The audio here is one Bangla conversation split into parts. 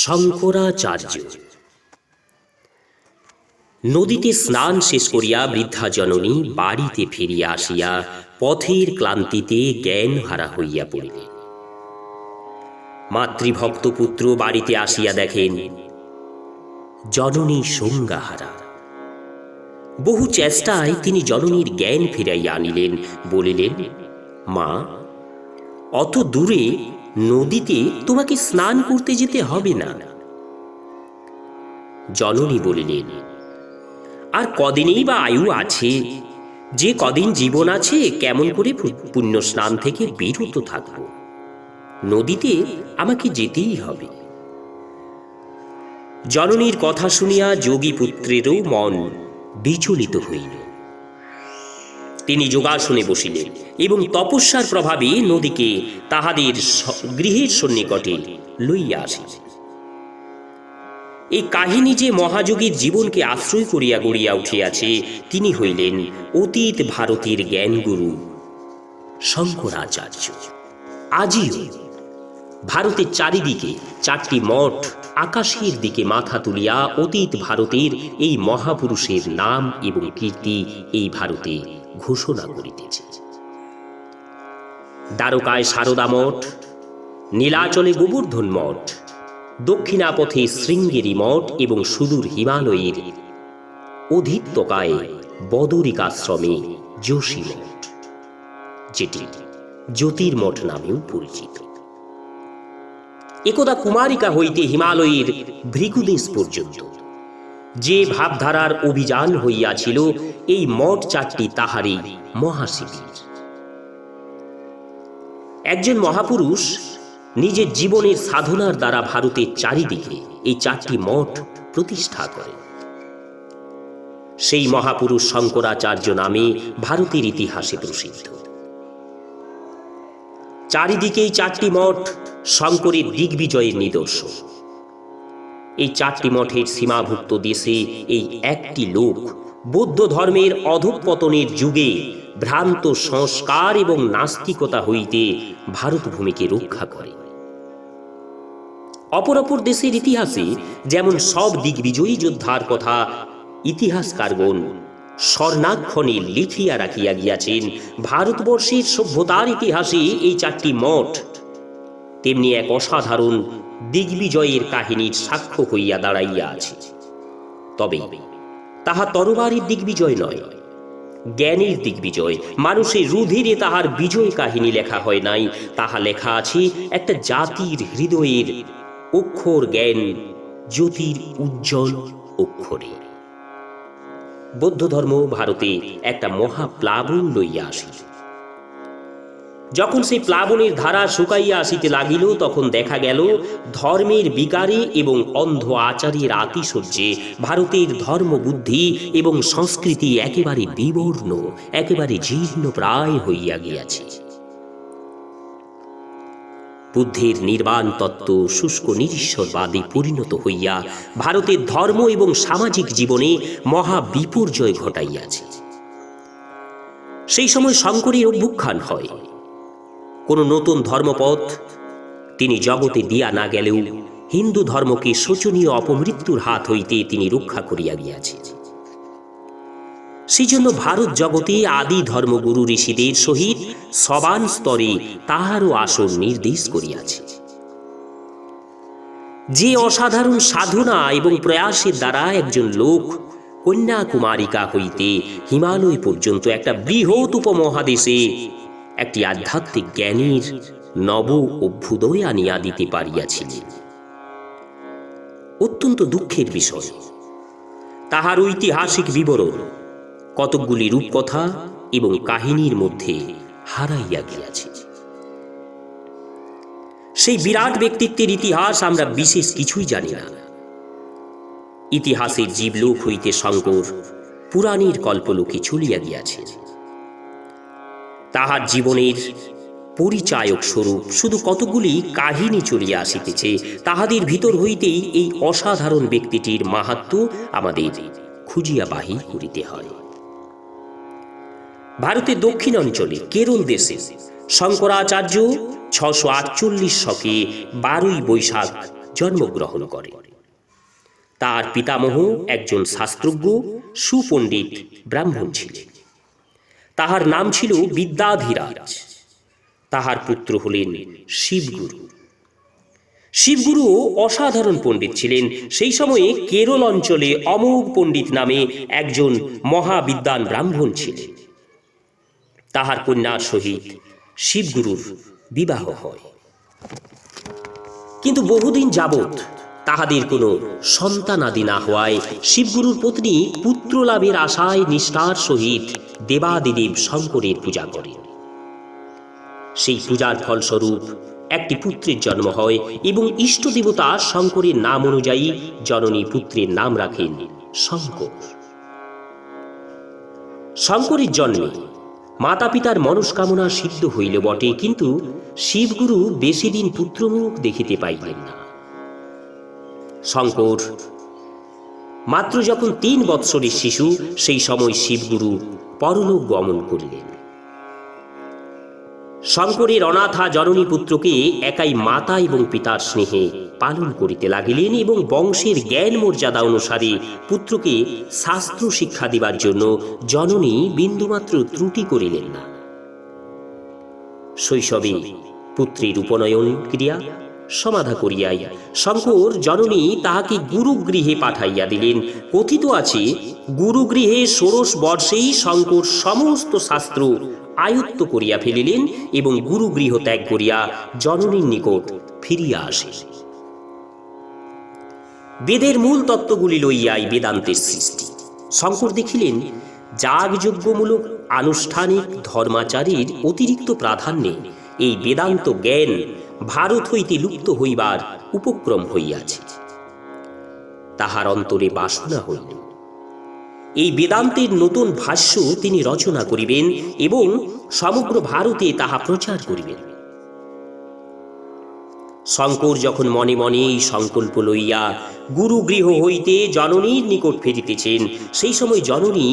শঙ্করাচার্য। নদীতে স্নান শেষ করিয়া বৃদ্ধা জননী বাড়িতে ফিরিয়া আসিয়া পথের ক্লান্তিতে জ্ঞান হারা হইয়া পড়িলেন। মাতৃভক্ত পুত্র বাড়িতে আসিয়া দেখেন জননী সংজ্ঞাহারা। বহু চেষ্টায় তিনি জননীর জ্ঞান ফিরাইয়া আনিলেন। বলিলেন, মা, অত দূরে নদীতে তোমাকে স্নান করতে যেতে হবে না। জননী বলিলেন, আর কদিনেই বা আয়ু আছে, যে কদিন জীবন আছে কেমন করে পুণ্য স্নান থেকে বিরত থাকব? নদীতে আমাকে যেতেই হবে। জননীর কথা শুনিয়া যোগী পুত্রেরও মন বিচলিত হইল। তিনি যোগাসনে বসিলেন এবং তপস্যার প্রভাবে নদীকে তাহাদের গৃহের সন্নিকটে লইয়া আসিলেন। এই কাহিনী যে মহাযোগীর জীবনকে আশ্রয় করিয়া গড়িয়া উঠিয়াছে, তিনি হইলেন অতীত ভারতের জ্ঞানগুরু শঙ্করাচার্য। আজিও ভারতের চারিদিকে চারটি মঠ আকাশের দিকে মাথা তুলিয়া অতীত ভারতের এই মহাপুরুষের নাম এবং কীর্তি এই ভারতে ঘোষণা করিতেছে। দ্বারকায় সারদা মঠ, নীলাচলে গোবর্ধন মঠ, দক্ষিণাপথে শৃঙ্গেরি মঠ এবং সুদূর হিমালয়ের অধিত্যকায় বদরিকাশ্রমে যোশী মঠ, যেটি জ্যোতির্মঠ নামেও পরিচিত। একদা কুমারিকা হইতে হিমালয়ের ভৃগুদেশ পর্যন্ত যে ভাবধারার অভিযান হইয়াছিল, এই মঠ চারটি তাহারই মহাশিবির। একজন মহাপুরুষ নিজের জীবনের সাধনার দ্বারা ভারতের চারিদিকে এই চারটি মঠ প্রতিষ্ঠা করেন। সেই মহাপুরুষ শঙ্করাচার্য নামে ভারতের ইতিহাসে প্রসিদ্ধ। চারিদিকে এই চারটি মঠ শঙ্করের দিগ্বিজয়ের নিদর্শন। এই চারটি মঠের সীমাভুক্ত দেশে এই একটি লোক বৌদ্ধ ধর্মের অধঃপতনের যুগে ভ্রান্ত সংস্কার এবং নাস্তিকতা হইতে ভারত ভূমিকে রক্ষা করে। অপর দেশের ইতিহাসে যেমন সব দিগ্বিজয়ী যোদ্ধার কথা ইতিহাসকারগণ স্বর্ণাক্ষরে লিখিয়া রাখিয়া গিয়াছেন, ভারতবর্ষের সভ্যতার ইতিহাসে এই চারটি মঠ তেমনি এক অসাধারণ দিগ্বিজয়ের কাহিনীর সাক্ষ্য হইয়া দাঁড়াইয়া আছে। তবে তাহা তরবারির দিগ্বিজয় নয়, জ্ঞানের দিগ্বিজয়। মানুষের রুধিরে তাহার বিজয় কাহিনী লেখা হয় নাই, তাহা লেখা আছে একটা জাতির হৃদয়ের অক্ষর জ্ঞান জ্যোতির উজ্জ্বল অক্ষরে। বৌদ্ধ ধর্ম ভারতে একটা মহাপ্লাবন লইয়া আসিল। যখন সেই প্লাবনের ধারা শুকাইয়া আসিতে লাগিল, তখন দেখা গেল ধর্মের বিকারে এবং অন্ধ আচারের আতিশয্যে ভারতের ধর্মবুদ্ধি এবং সংস্কৃতি একেবারে বিবর্ণ, একেবারে জীর্ণ প্রায় হইয়া গিয়াছে। বুদ্ধের নির্বাণ তত্ত্ব শুষ্ক নিরীশ্বরবাদে পরিণত হইয়া ভারতের ধর্ম এবং সামাজিক জীবনে মহা বিপর্যয় ঘটাইয়াছে। সেই সময় শঙ্করের অভ্যুত্থান হয়। কোন নতুন ধর্মপথ তিনি জগতে দিয়া না গেলেও হিন্দু ধর্মকে শোচনীয় অপমৃত্যুর হাত হইতে তিনি রক্ষা করিয়া গিয়াছেন। সেই জন্য ভারত জগতে আদি ধর্মগুরু ঋষিদের সহিত সমান স্তরে তাহারও আসন নির্দেশ করিয়াছে। যে অসাধারণ সাধনা এবং প্রয়াসের দ্বারা একজন লোক কন্যাকুমারিকা হইতে হিমালয় পর্যন্ত একটা বৃহৎ উপমহাদেশে একটি আধ্যাত্মিক জ্ঞানীর নব অভ্যুদয় আনিয়া দিতে পারিয়াছিলেন, অত্যন্ত দুঃখের বিষয়। তাহার ঐতিহাসিক বিবরণ কতকগুলি রূপকথা এবং কাহিনীর মধ্যে হারাইয়া গিয়াছে। সেই বিরাট ব্যক্তিত্বের ইতিহাস আমরা বিশেষ কিছুই জানি না। ইতিহাসের জীবলোক হইতে শঙ্কর পুরাণের কল্পলোকে চলিয়া গিয়াছেন। তাহার জীবনের পরিচায়ক স্বরূপ শুধু কতগুলি কাহিনী চলিয়া আসিতেছে, তাহাদের ভিতর হইতেই এই অসাধারণ ব্যক্তিটির মাহাত্ম্য আমাদের খুঁজিয়া বাহির করিতে হয়। ভারতের দক্ষিণ অঞ্চলে কেরল দেশে শঙ্করাচার্য 648 শকে 12ই বৈশাখ জন্মগ্রহণ করে। তার পিতামহ একজন শাস্ত্রজ্ঞ সুপণ্ডিত ব্রাহ্মণ ছিলেন। তাহার নাম ছিল বিদ্যাধিরাজ। তাহার পুত্র হলেন শিবগুরু। শিবগুরুও অসাধারণ পণ্ডিত ছিলেন। সেই সময়ে কেরল অঞ্চলে অমোঘ পণ্ডিত নামে একজন মহাবিদ্বান ব্রাহ্মণ ছিলেন। তাহার কন্যার সহিত শিবগুরুর বিবাহ হয়। কিন্তু বহুদিন যাবৎ তাহাদের কোনো সন্তানাদি না হওয়ায় শিবগুরুর পত্নী পুত্র লাভের আশায় নিষ্ঠার সহিত দেবাদিদেব শঙ্করের পূজা করেন। সেই পূজার ফলস্বরূপ একটি পুত্রের জন্ম হয় এবং ইষ্ট দেবতা শঙ্করের নাম অনুযায়ী জননী পুত্রের নাম রাখেন শঙ্কর। শঙ্করের জন্মে মাতা পিতার মনস্কামনা সিদ্ধ হইল বটে, কিন্তু শিবগুরু বেশি দিন পুত্রমুখ দেখিতে পাইলেন না। শঙ্কর মাত্র যখন 3 বৎসরের শিশু, সেই সময় শিবগুরু পরলোক গমন করিলেন। শঙ্করের অনাথা জননী পুত্রকে একাই মাতা এবং পিতার স্নেহে পালন করিতে লাগিলেন এবং বংশের জ্ঞান মর্যাদা অনুসারে পুত্রকে শাস্ত্র শিক্ষা দিবার জন্য জননী বিন্দুমাত্র ত্রুটি করিলেন না। শৈশবে পুত্রের উপনয়ন ক্রিয়া সমাধা করিয়াই শঙ্কর জননী তাহাকে গুরুগৃহে পাঠাইয়া দিলেন। কথিত আছে, গুরুগৃহে 16 বর্ষেই শঙ্কর সমস্ত শাস্ত্র আয়ত্ত করিয়া ফেলিলেন এবং গুরুগৃহ ত্যাগ করিয়া জননীর নিকট ফিরিয়া আসে। বেদের মূল তত্ত্বগুলি লইয়াই বেদান্তের সৃষ্টি। শঙ্কর দেখিলেন, যাগযজ্ঞমূলক আনুষ্ঠানিক ধর্মাচারের অতিরিক্ত প্রাধান্যে এই বেদান্ত জ্ঞান ভারত হইতে লুপ্ত হইবার উপক্রম হইয়াছে। তাহার অন্তরে বাসনা হইল, এই বেদান্তের নতুন ভাষ্য তিনি রচনা করিবেন এবং সমগ্র ভারতে তাহা প্রচার করিবেন। শঙ্কর যখন মনে মনে এই সংকল্প লইয়া গুরুগৃহ হইতে জননীর নিকট ফিরিতেছেন, সেই সময় জননী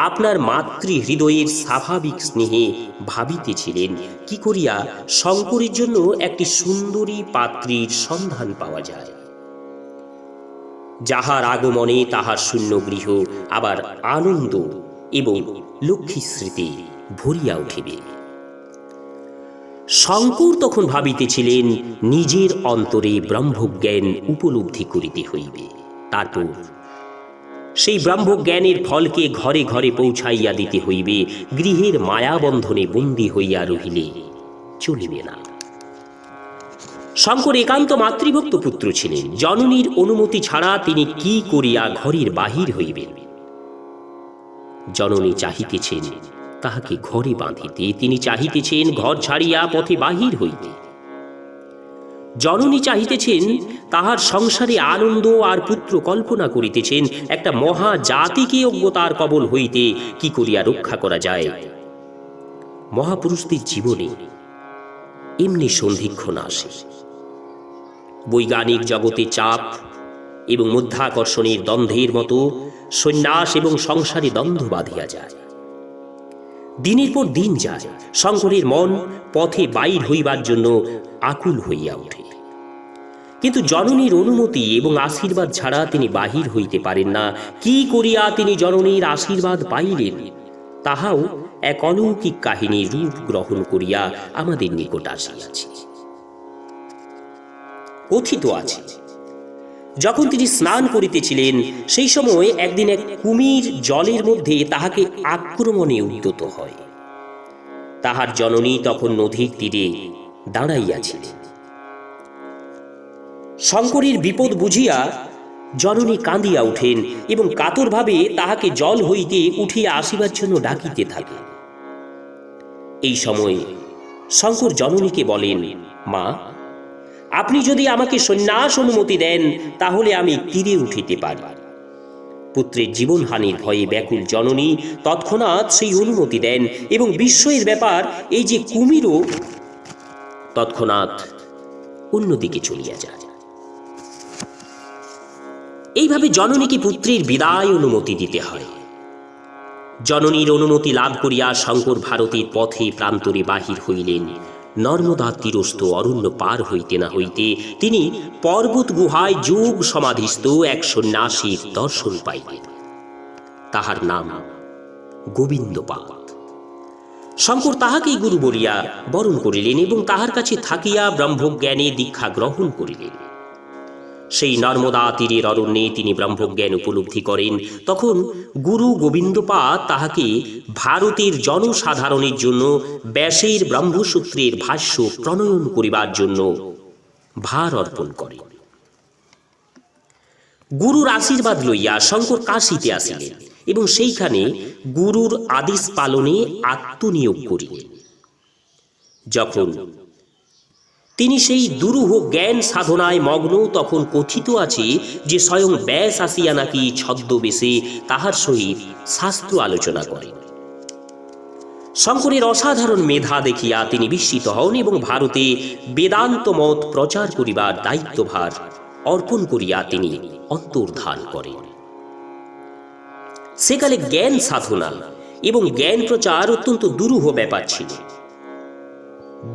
আপনার মাতৃ হৃদয়ের স্বাভাবিক স্নেহে ভাবিতেছিলেন কি করিয়া শঙ্করের জন্য একটি সুন্দরী পাত্রীর সন্ধান পাওয়া যায়, যাহার আগমনে তাহার শূন্য গৃহ আবার আনন্দ এবং লক্ষ্মী স্মৃতি ভরিয়া উঠিবে। শঙ্কর তখন ভাবিতেছিলেন, নিজের অন্তরে ব্রহ্মজ্ঞান উপলব্ধি করিতে হইবে। তারপর সেই ব্রহ্মজ্ঞানের ফলকে ঘরে ঘরে পৌঁছাইয়া দিতে হইবে। গৃহের মায়াবন্ধনে বন্দী হইয়া রহিলে চলিবে না। শঙ্কর একান্ত মাতৃভক্ত পুত্র ছিলেন। জননীর অনুমতি ছাড়া তিনি কি করিয়া ঘরের বাহির হইবেন? জননী চাহিতেছেন তাহাকে ঘরে বাঁধিতে, তিনি চাহিতেছেন ঘর ছাড়িয়া পথে বাহির হইতে। জননী চাহিতেছেন তাহার সংসারে আনন্দ আর পুত্র কল্পনা করিতেছেন। একটা মহা জাতিকে অজ্ঞতার কবল হইতে কি করিয়া রক্ষা করা যায়? মহাপুরুষদের জীবনে এমনি সন্ধিক্ষণ আসে। বৈজ্ঞানিক জগতে চাপ এবং মধ্যাকর্ষণের দ্বন্দ্বের মতো সন্ন্যাস এবং সংসারে দ্বন্দ্ব বাঁধিয়া যায়। দিনের পর দিন যায়, শঙ্করের মন পথে বাইর হইবার জন্য আকুল হইয়া ওঠে, কিন্তু জননীর অনুমতি এবং আশীর্বাদ ছাড়া তিনি বাহির হইতে পারেন না। কি করিয়া তিনি জননীর আশীর্বাদ পাইলেন, তাহাও এক অলৌকিক কাহিনী রূপ গ্রহণ করিয়া আমাদের নিকট আসিয়াছে। কথিত আছে, যখন তিনি স্নান করিতেছিলেন, সেই সময় একদিন এক কুমির জলের মধ্যে তাহাকে আক্রমণে উদ্যত হয়। তাহার জননী তখন নদীর তীরে দাঁড়াইয়াছিলেন। শঙ্করের বিপদ বুঝিয়া জননী কাঁদিয়া উঠেন এবং কাতরভাবে তাহাকে জল হইতে উঠিয়া আসিবার জন্য ডাকিতে থাকেন। এই সময় শঙ্কর জননীকে বলেন, মা, আপনি যদি আমাকে সন্ন্যাস অনুমতি দেন, তাহলে আমি তীরে উঠিতে পারি। পুত্রের জীবনহানির ভয়ে ব্যাকুল জননী তৎক্ষণাৎ সেই অনুমতি দেন এবং বিস্ময়ের ব্যাপার এই যে কুমিরও তৎক্ষণাৎ অন্যদিকে চলিয়া যায়। এইভাবে জননীকে পুত্রের বিদায় অনুমতি দিতে হয়। জননীর অনুমতি লাভ করিয়া শঙ্কর ভারতের পথে প্রান্তরে বাহির হইলেন। নর্মদা তীরস্থ অরণ্য পার হইতে না হইতে তিনি পর্বত গুহায় যোগ সমাধিস্থ এক সন্ন্যাসীর দর্শন পাইলেন। তাহার নাম গোবিন্দপাদ। শঙ্কর তাহাকেই গুরু বলিয়া বরণ করিলেন এবং তাহার কাছে থাকিয়া ব্রহ্মজ্ঞানে দীক্ষা গ্রহণ করিলেন। সেই নর্মদা তীরের অরণ্যে তিনি ব্রহ্মজ্ঞান উপলব্ধি করেন। তখন গুরু গোবিন্দপাদ তাহাকে ভারতের জনসাধারণের জন্য ব্যাসের ব্রহ্মসূত্রের ভাষ্য প্রণয়ন করিবার জন্য ভার অর্পণ করেন। গুরুর আশীর্বাদ লইয়া শঙ্কর কাশীতে আসিলেন এবং সেইখানে গুরুর আদেশ পালনে আত্মনিয়োগ করিলেন। যখন তিনি সেই দুরূহ জ্ঞান সাধনায় মগ্ন, তখন কথিত আছে যে স্বয়ং ব্যাস আসিয়া নাকি ছদ্মবেশে তাহার সহিত শাস্ত্র আলোচনা করেন। শঙ্করের অসাধারণ মেধা দেখিয়া তিনি বিস্মিত হন এবং ভারতে বেদান্ত মত প্রচার করিবার দায়িত্বভার অর্পণ করিয়া তিনি অন্তর্ধান করেন। সেকালে জ্ঞান সাধনা এবং জ্ঞান প্রচার অত্যন্ত দুরূহ ব্যাপার ছিল।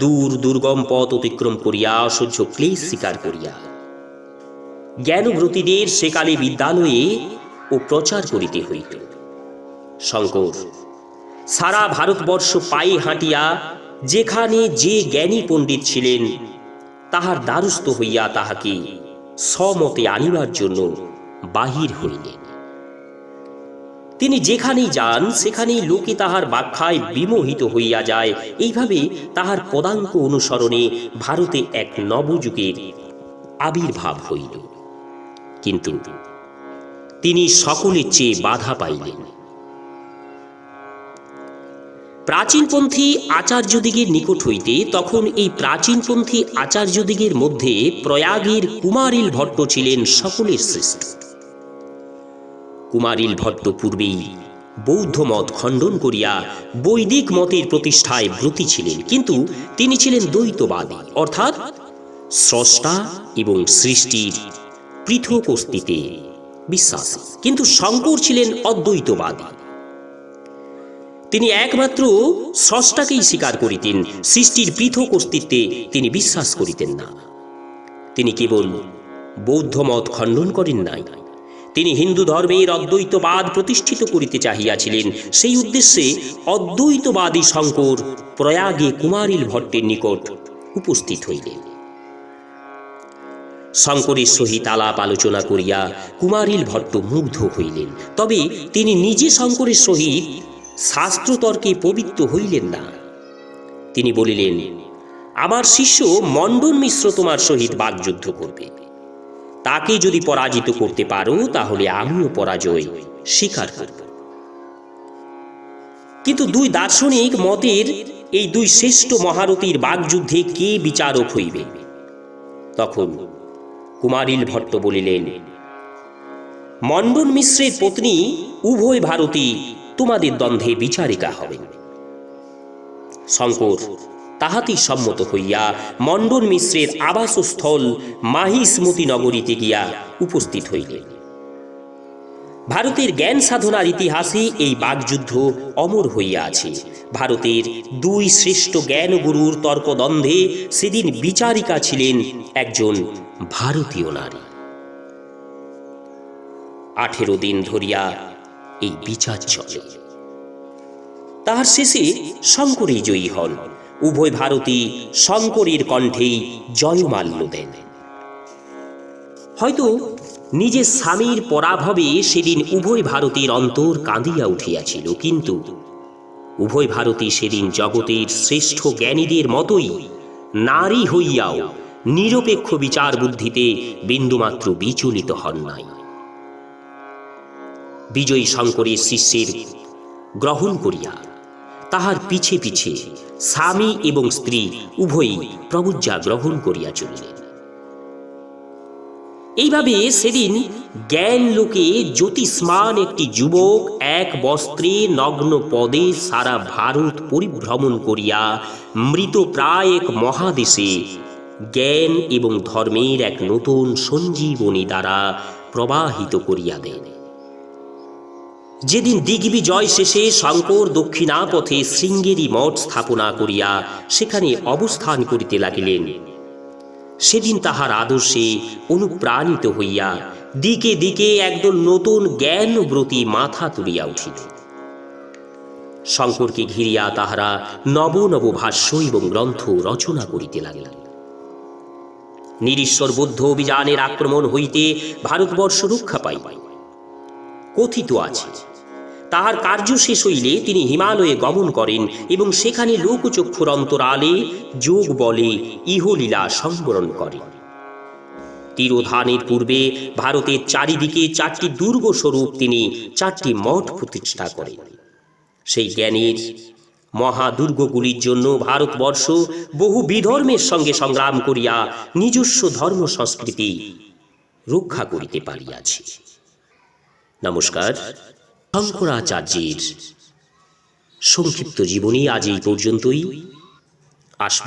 দূর দুর্গম পথ অতিক্রম করিয়া অসহ্য ক্লেশ স্বীকার করিয়া জ্ঞানব্রতীদের সেকালে বিদ্যালয়ে ও প্রচার করিতে হইত। শঙ্কর সারা ভারতবর্ষ পায়ে হাঁটিয়া যেখানে যে জ্ঞানী পণ্ডিত ছিলেন তাহার দ্বারস্থ হইয়া তাহাকে সমতে আনিবার জন্য বাহির হইলেন। তিনি যেখানেই যান সেখানেই লোকে তাহার ব্যাখ্যায় বিমোহিত হইয়া যায়। এইভাবে তাহার পদাঙ্ক অনুসরণে ভারতে এক নবযুগের আবির্ভাব হইল। কিন্তু তিনি সকলের চেয়ে বাধা পাইলেন। প্রাচীনপন্থী আচার্যদিগের নিকট হইতে তখন এই প্রাচীনপন্থী আচার্যদিগের মধ্যে প্রয়াগের কুমারিল ভট্ট ছিলেন সকলের শ্রেষ্ঠ। কুমারিল ভট্ট পূর্বেই বৌদ্ধ মত খণ্ডন করিয়া বৈদিক মতের প্রতিষ্ঠায় ব্রতী ছিলেন, কিন্তু তিনি ছিলেন দ্বৈতবাদী, অর্থাৎ স্রষ্টা এবং সৃষ্টির পৃথক অস্তিত্বে বিশ্বাসী। কিন্তু শঙ্কর ছিলেন অদ্বৈতবাদী। তিনি একমাত্র স্রষ্টাকেই স্বীকার করিতেন, সৃষ্টির পৃথক অস্তিত্বে তিনি বিশ্বাস করিতেন না। তিনি কেবল বৌদ্ধ মত খণ্ডন করেন নাই, তিনি হিন্দু ধর্মের অদ্বৈতবাদ প্রতিষ্ঠিত করিতে চাহিয়াছিলেন। সেই উদ্দেশ্যে অদ্বৈতবাদী শঙ্কর প্রয়াগে কুমারিল ভট্টের নিকট উপস্থিত হইলেন। শঙ্করের সহিত আলাপ আলোচনা করিয়া কুমারিল ভট্ট মুগ্ধ হইলেন। তবে তিনি নিজে শঙ্করের সহিত শাস্ত্রতর্কে পবিত্র হইলেন না। তিনি বলিলেন, আমার শিষ্য মণ্ডন মিশ্র তোমার সহিত বাগযুদ্ধ করবে। তাকে যদি পরাজিত করতে পারো তাহলে আমিও পরাজয় স্বীকার করব। কিন্তু দুই দার্শনিক মতের এই দুই শ্রেষ্ঠ মহারথীর বাগযুদ্ধে কে বিচারক হইবে? তখন কুমারিল ভট্ট বলিলেন, মণ্ডন মিশ্রের পত্নী উভয় ভারতী তোমাদের দ্বন্দ্বে বিচারিকা হবেন। শঙ্কর তাহাতেই সম্মত হইয়া মণ্ডন মিশ্রের আবাসস্থল মাহিষ্মতি নগরীতে গিয়া উপস্থিত হইলেন। ভারতের জ্ঞান সাধনার ইতিহাসে এই বাগযুদ্ধ অমর হইয়া আছে। ভারতের দুই শ্রেষ্ঠ জ্ঞানগুরুর তর্কদ্বন্দ্বে সেদিন বিচারিকা ছিলেন একজন ভারতীয় নারী। 18 দিন ধরিয়া এই বিচার চলে। তাহার শেষে শঙ্করই জয়ী হন। উভয় ভারতী শঙ্করের কণ্ঠেই জয়মাল্য দেন। হয়তো নিজের স্বামীর পরাভবে সেদিন উভয় ভারতীর অন্তর কাঁদিয়া উঠিয়াছিল, কিন্তু উভয় ভারতী সেদিন জগতের শ্রেষ্ঠ জ্ঞানীদের মতোই নারী হইয়াও নিরপেক্ষ বিচার বুদ্ধিতে বিন্দুমাত্র বিচলিত হন নাই। বিজয়ী শঙ্করের শিষ্যের গ্রহণ করিয়া তাহার পিছে পিছে স্বামী এবং স্ত্রী উভয়ই প্রবুজ্জা গ্রহণ করিয়া চলিলেন। এইভাবে সেদিন জ্ঞান লোকে জ্যোতিষ্মান একটি যুবক এক বস্ত্রে নগ্ন পদে সারা ভারত পরিভ্রমণ করিয়া মৃত প্রায় এক মহাদেশে জ্ঞান এবং ধর্মের এক নতুন সঞ্জীবনী দ্বারা প্রবাহিত করিয়া দেন। যেদিন দিগ্বিজয় শেষে শঙ্কর দক্ষিণাপথে শৃঙ্গেরি মঠ স্থাপনা করিয়া সেখানে অবস্থান করিতে লাগিলেন, সেদিন তাহার আদর্শে অনুপ্রাণিত হইয়া দিকে দিকে একদল নতুন জ্ঞানব্রতী মাথা তুলিয়া উঠিল। শঙ্করকে ঘিরিয়া তাহারা নব নব ভাষ্য এবং গ্রন্থ রচনা করিতে লাগিল। নিরীশ্বর বৌদ্ধ অভিযানের আক্রমণ হইতে ভারতবর্ষ রক্ষা পাই। কথিত আছে, তাহার কার্য শেষ হইলে তিনি হিমালয়ে গমন করেন এবং সেখানে লোকচক্ষুর অন্তরালে যোগ বলে ইহলীলা সংবরণ করেন। তিরোধানের পূর্বে ভারতের চারিদিকে 4টি দুর্গ স্বরূপ তিনি 4টি মঠ প্রতিষ্ঠা করেন। সেই জ্ঞানের মহাদুর্গগুলির জন্য ভারতবর্ষ বহু বিধর্মের সঙ্গে সংগ্রাম করিয়া নিজস্ব ধর্ম সংস্কৃতি রক্ষা করিতে পারিয়াছে। নমস্কার। শঙ্করাচার্যের সংক্ষিপ্ত জীবনী আজ এই পর্যন্তই। আসব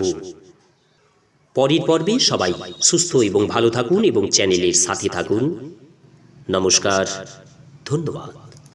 পরের পর্বে। সবাই সুস্থ এবং ভালো থাকুন এবং চ্যানেলের সাথে থাকুন। নমস্কার, ধন্যবাদ।